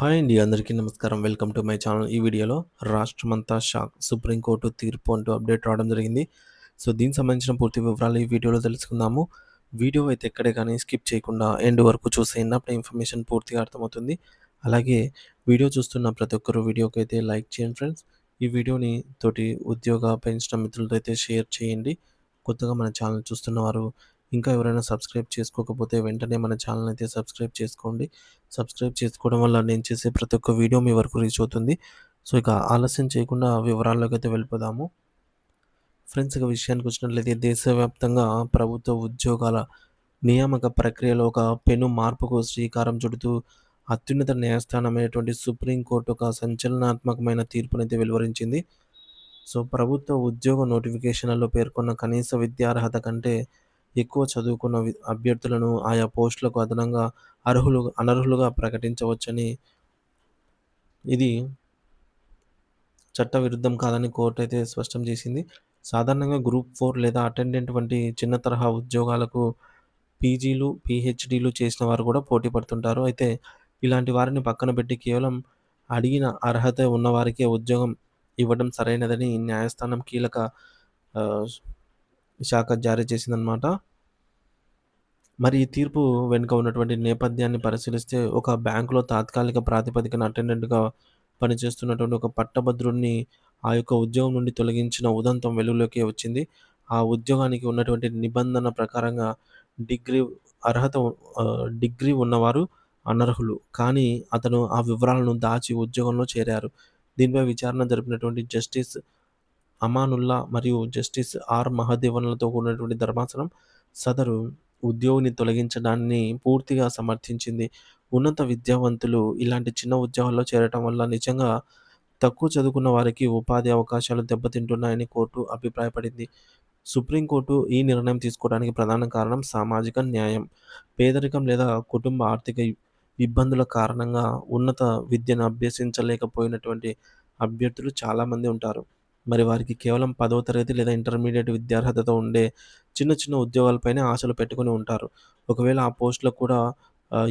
Hi అండి. అందరికీ నమస్కారం. Welcome to my channel. ఈ వీడియోలో రాష్ట్రమంతా షాక్. సుప్రీంకోర్టు తీర్పు అంటూ అప్డేట్ రావడం జరిగింది. సో, దీనికి సంబంధించిన పూర్తి వివరాలు ఈ వీడియోలో తెలుసుకుందాము. వీడియో అయితే ఎక్కడే గానీ స్కిప్ చేయకుండా ఎండ్ వరకు చూసేయండి. అప్పుడే ఇన్ఫర్మేషన్ పూర్తిగా అర్థమవుతుంది. అలాగే వీడియో చూస్తున్న ప్రతి ఒక్కరు వీడియోకైతే లైక్ చేయండి ఫ్రెండ్స్. ఈ వీడియోని తోటి ఉద్యోగ, పెన్షన్ మిత్రులతో అయితే షేర్ చేయండి. కొత్తగా మన ఛానల్ చూస్తున్నవారు ఇంకా ఎవరైనా సబ్స్క్రైబ్ చేసుకోకపోతే వెంటనే మన ఛానల్ అయితే సబ్స్క్రైబ్ చేసుకోండి. సబ్స్క్రైబ్ చేసుకోవడం వల్ల నేను చేసే ప్రతి ఒక్క వీడియో మీ వరకు రీచ్ అవుతుంది. సో, ఇక ఆలస్యం చేయకుండా వివరాల్లోకైతే వెళ్ళిపోదాము. ఫ్రెండ్స్, ఇక విషయానికి వచ్చినట్లయితే దేశవ్యాప్తంగా ప్రభుత్వ ఉద్యోగాల నియామక ప్రక్రియలో ఒక పెను మార్పుకు శ్రీకారం చుడుతూ అత్యున్నత న్యాయస్థానమైనటువంటి సుప్రీంకోర్టు ఒక సంచలనాత్మకమైన తీర్పునైతే వెలువరించింది. సో, ప్రభుత్వ ఉద్యోగ నోటిఫికేషన్లలో పేర్కొన్న కనీస విద్యార్హత కంటే ఎక్కువ చదువుకున్న అభ్యర్థులను ఆయా పోస్టులకు అదనంగా అనర్హులుగా ప్రకటించవచ్చని, ఇది చట్టవిరుద్ధం కాదని కోర్టు అయితే స్పష్టం చేసింది. సాధారణంగా గ్రూప్ 4 లేదా అటెండెంట్ వంటి చిన్న తరహా ఉద్యోగాలకు పీజీలు, పీహెచ్‌డీలు చేసిన వారు కూడా పోటీ పడుతుంటారు. అయితే ఇలాంటి వారిని పక్కన పెట్టి కేవలం అడిగిన అర్హత ఉన్నవారికే ఉద్యోగం ఇవ్వడం సరైనదని న్యాయస్థానం కీలక ఆహ్, శాఖ జారీ చేసిందనమాట. మరి ఈ తీర్పు వెనుక ఉన్నటువంటి నేపథ్యాన్ని పరిశీలిస్తే, ఒక బ్యాంకులో తాత్కాలిక ప్రాతిపదికన అటెండెంట్‌గా పనిచేస్తున్నటువంటి ఒక పట్టభద్రుడిని ఆ యొక్క ఉద్యోగం నుండి తొలగించిన ఉదంతం వెలుగులోకి వచ్చింది. ఆ ఉద్యోగానికి ఉన్నటువంటి నిబంధన ప్రకారంగా డిగ్రీ డిగ్రీ ఉన్నవారు అనర్హులు. కానీ అతను ఆ వివరాలను దాచి ఉద్యోగంలో చేరారు. దీనిపై విచారణ జరిపినటువంటి జస్టిస్ అమానుల్లా మరియు జస్టిస్ ఆర్ మహదేవన్‌లతో కూడినటువంటి ధర్మాసనం సదరు ఉద్యోగిని తొలగించడాన్ని పూర్తిగా సమర్థించింది. ఉన్నత విద్యావంతులు ఇలాంటి చిన్న ఉద్యోగాల్లో చేరటం వల్ల నిజంగా తక్కువ చదువుకున్న వారికి ఉపాధి అవకాశాలు దెబ్బతింటున్నాయని కోర్టు అభిప్రాయపడింది. సుప్రీంకోర్టు ఈ నిర్ణయం తీసుకోవడానికి ప్రధాన కారణం సామాజిక న్యాయం. పేదరికం లేదా కుటుంబ ఆర్థిక ఇబ్బందుల కారణంగా ఉన్నత విద్యను అభ్యసించలేకపోయినటువంటి అభ్యర్థులు చాలామంది ఉంటారు. మరి వారికి కేవలం 10వ తరగతి లేదా ఇంటర్మీడియేట్ విద్యార్హతతో ఉండే చిన్న చిన్న ఉద్యోగాలపైనే ఆశలు పెట్టుకొని ఉంటారు. ఒకవేళ ఆ పోస్ట్‌లకు కూడా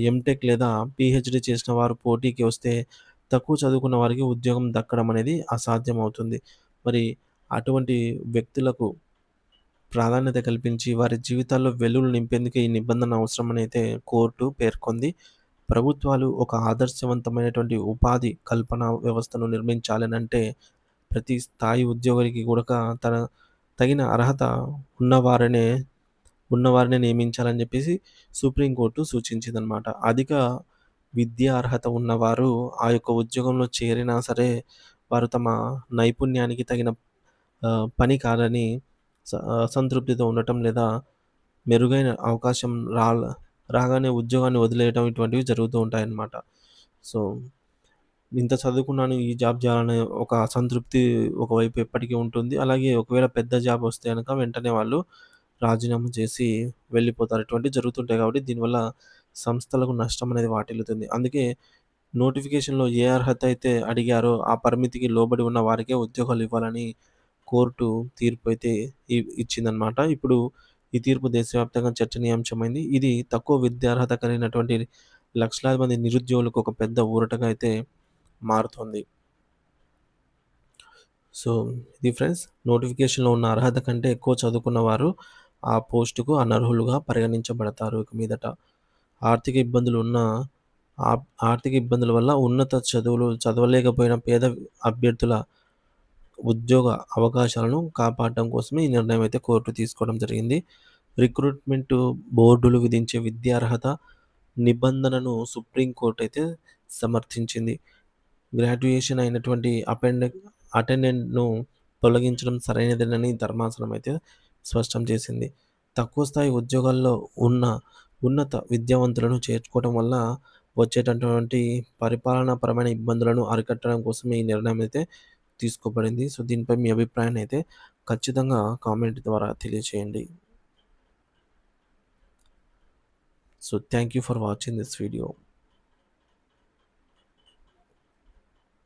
ఎంటెక్ లేదా పీహెచ్‌డీ చేసిన వారు పోటీకి వస్తే తక్కువ చదువుకున్న వారికి ఉద్యోగం దక్కడం అనేది అసాధ్యమవుతుంది. మరి అటువంటి వ్యక్తులకు ప్రాధాన్యత కల్పించి వారి జీవితాల్లో వెలుగులు నింపేందుకే ఈ నిబంధన అవసరమని అయితే కోర్టు పేర్కొంది. ప్రభుత్వాలు ఒక ఆదర్శవంతమైనటువంటి ఉపాధి కల్పన వ్యవస్థను నిర్మించాలనంటే ప్రతి స్థాయి ఉద్యోగికి కూడక తన తగిన అర్హత ఉన్నవారనే ఉన్నవారినే నియమించాలని చెప్పేసి సుప్రీంకోర్టు సూచించిందనమాట. అధిక విద్యా అర్హత ఉన్నవారు ఆ యొక్క ఉద్యోగంలో చేరినా సరే, వారు తమ నైపుణ్యానికి తగిన పని కాదని అసంతృప్తితో ఉండటం లేదా మెరుగైన అవకాశం రాగానే ఉద్యోగాన్ని వదిలేయటం ఇటువంటివి జరుగుతూ ఉంటాయన్నమాట. సో, ఇంత చదువుకున్నాను ఈ జాబ్ చేయాలనే ఒక అసంతృప్తి ఒకవైపు ఎప్పటికీ ఉంటుంది. అలాగే ఒకవేళ పెద్ద జాబ్ వస్తే గనక వెంటనే వాళ్ళు రాజీనామా చేసి వెళ్ళిపోతారు. ఇటువంటివి జరుగుతుంటాయి కాబట్టి దీనివల్ల సంస్థలకు నష్టం అనేది వాటిల్లుతుంది. అందుకే నోటిఫికేషన్‌లో ఏ అర్హత అయితే అడిగారో ఆ పరిమితికి లోబడి ఉన్న వారికే ఉద్యోగాలు ఇవ్వాలని కోర్టు తీర్పు అయితే ఇచ్చిందనమాట. ఇప్పుడు ఈ తీర్పు దేశవ్యాప్తంగా చర్చనీయాంశమైంది. ఇది తక్కువ విద్యార్హత కలిగినటువంటి లక్షలాది మంది నిరుద్యోగులకు ఒక పెద్ద ఊరటగా అయితే మారుతుంది. సో, ఇది ఫ్రెండ్స్, నోటిఫికేషన్‌లో ఉన్న అర్హత కంటే ఎక్కువ చదువుకున్న వారు ఆ పోస్ట్‌కు అనర్హులుగా పరిగణించబడతారు ఇక మీదట. ఆర్థిక ఇబ్బందులు ఉన్న ఆర్థిక ఇబ్బందుల వల్ల ఉన్నత చదువులు చదవలేకపోయిన పేద అభ్యర్థుల ఉద్యోగ అవకాశాలను కాపాడడం కోసమే ఈ నిర్ణయం అయితే కోర్టు తీసుకోవడం జరిగింది. రిక్రూట్‌మెంట్ బోర్డులు విధించే విద్యార్హత నిబంధనను సుప్రీంకోర్టు అయితే సమర్థించింది. గ్రాడ్యుయేషన్ అయినటువంటి అటెండెంట్‌ను తొలగించడం సరైనదేనని ధర్మాసనం అయితే స్పష్టం చేసింది. తక్కువ స్థాయి ఉద్యోగాల్లో ఉన్న ఉన్నత విద్యావంతులను చేర్చుకోవడం వల్ల వచ్చేటటువంటి పరిపాలనాపరమైన ఇబ్బందులను అరికట్టడం కోసమే ఈ నిర్ణయం అయితే తీసుకోబడింది. సో, దీనిపై మీ అభిప్రాయాన్ని అయితే ఖచ్చితంగా కామెంట్ ద్వారా తెలియచేయండి. So, thank you for watching this video.